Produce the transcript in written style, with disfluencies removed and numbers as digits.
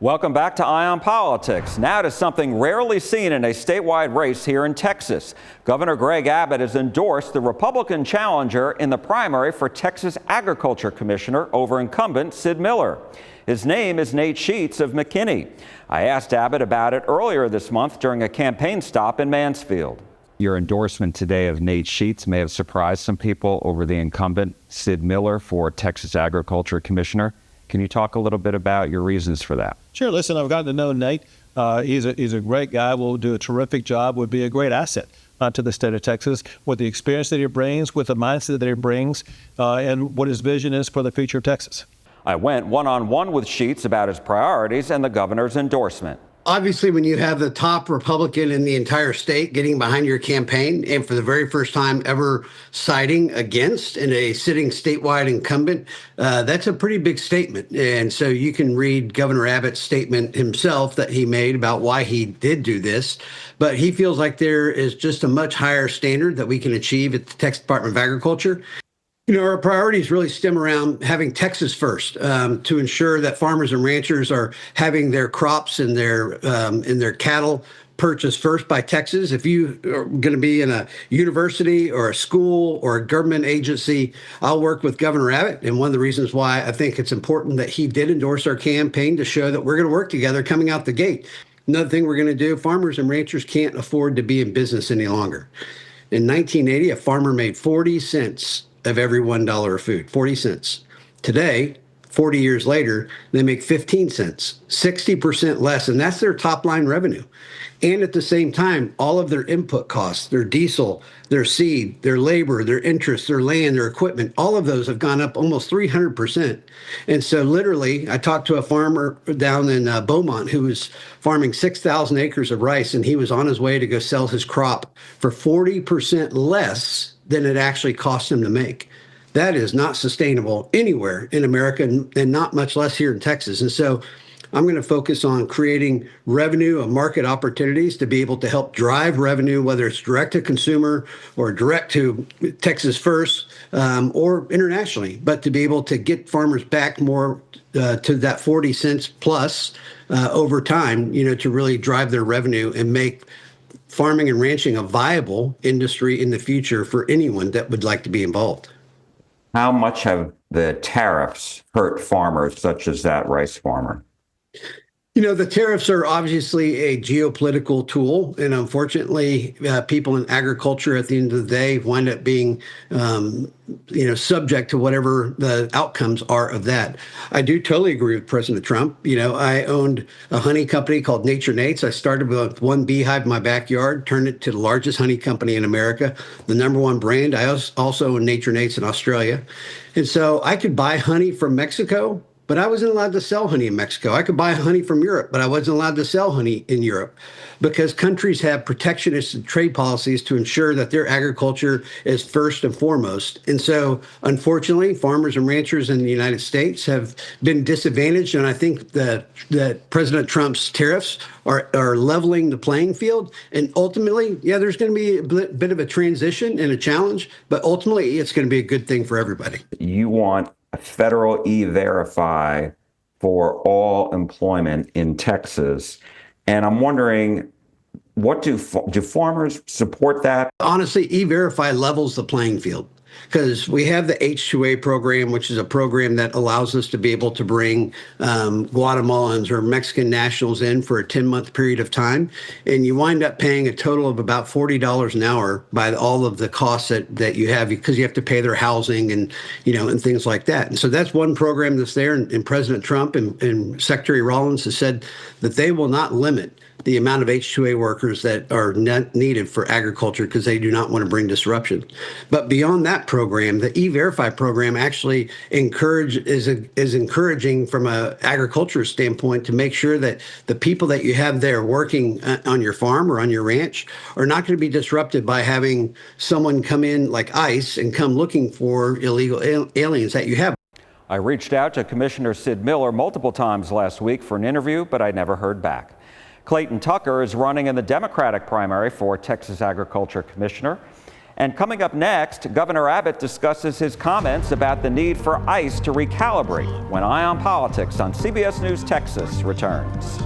Welcome back to Eye on Politics. Now to something rarely seen in a statewide race here in Texas. Governor Greg Abbott has endorsed the Republican challenger in the primary for Texas Agriculture Commissioner over incumbent Sid Miller. His name is Nate Sheets of McKinney. I asked Abbott about it earlier this month during a campaign stop in Mansfield. Your endorsement today of Nate Sheets may have surprised some people over the incumbent Sid Miller for Texas Agriculture Commissioner. Can you talk a little bit about your reasons for that? Sure. Listen, I've gotten to know Nate. He's a great guy, will do a terrific job, would be a great asset to the state of Texas with the experience that he brings, with the mindset that he brings, and what his vision is for the future of Texas. I went one-on-one with Sheets about his priorities and the governor's endorsement. Obviously, when you have the top Republican in the entire state getting behind your campaign and for the very first time ever siding against in a sitting statewide incumbent, that's a pretty big statement. And so you can read Governor Abbott's statement himself that he made about why he did do this. But he feels like there is just a much higher standard that we can achieve at the Texas Department of Agriculture. You know, our priorities really stem around having Texas first, to ensure that farmers and ranchers are having their crops and their cattle purchased first by Texas. If you are going to be in a university or a school or a government agency, I'll work with Governor Abbott. And one of the reasons why I think it's important that he did endorse our campaign to show that we're going to work together coming out the gate. Another thing we're going to do, farmers and ranchers can't afford to be in business any longer. In 1980, a farmer made 40 cents of every $1 of food, 40 cents. Today, 40 years later, they make 15 cents, 60% less, and that's their top line revenue. And at the same time, all of their input costs, their diesel, their seed, their labor, their interest, their land, their equipment, all of those have gone up almost 300%. And so literally, I talked to a farmer down in Beaumont who was farming 6,000 acres of rice, and he was on his way to go sell his crop for 40% less than it actually cost him to make. That is not sustainable anywhere in America, and not much less here in Texas. And so I'm going to focus on creating revenue and market opportunities to be able to help drive revenue, whether it's direct to consumer or direct to Texas First, or internationally, but to be able to get farmers back more to that 40 cents plus over time, you know, to really drive their revenue and make farming and ranching a viable industry in the future for anyone that would like to be involved. How much have the tariffs hurt farmers such as that rice farmer? You know, the tariffs are obviously a geopolitical tool, and unfortunately, people in agriculture at the end of the day wind up being, subject to whatever the outcomes are of that. I do totally agree with President Trump. You know, I owned a honey company called Nature Nates. I started with one beehive in my backyard, turned it to the largest honey company in America, the #1 brand. I also own Nature Nates in Australia. And so I could buy honey from Mexico, but I wasn't allowed to sell honey in Mexico. I could buy honey from Europe, but I wasn't allowed to sell honey in Europe because countries have protectionist trade policies to ensure that their agriculture is first and foremost. And so, unfortunately, farmers and ranchers in the United States have been disadvantaged. And I think that President Trump's tariffs are leveling the playing field. And ultimately, yeah, there's going to be a bit of a transition and a challenge, but ultimately, it's going to be a good thing for everybody. You want a federal E-Verify for all employment in Texas. And I'm wondering, what do farmers support that? Honestly, E-Verify levels the playing field because we have the H-2A program, which is a program that allows us to be able to bring Guatemalans or Mexican nationals in for a 10-month period of time. And you wind up paying a total of about $40 an hour by all of the costs that you have, because you have to pay their housing and, and things like that. And so that's one program that's there. And President Trump and Secretary Rollins has said that they will not limit the amount of H-2A workers that are needed for agriculture because they do not want to bring disruption. But beyond that program, the E-Verify program actually is encouraging from an agriculture standpoint to make sure that the people that you have there working on your farm or on your ranch are not going to be disrupted by having someone come in like ICE and come looking for illegal aliens that you have. I reached out to Commissioner Sid Miller multiple times last week for an interview, but I never heard back. Clayton Tucker is running in the Democratic primary for Texas Agriculture Commissioner. And coming up next, Governor Abbott discusses his comments about the need for ICE to recalibrate when Eye on Politics on CBS News Texas returns.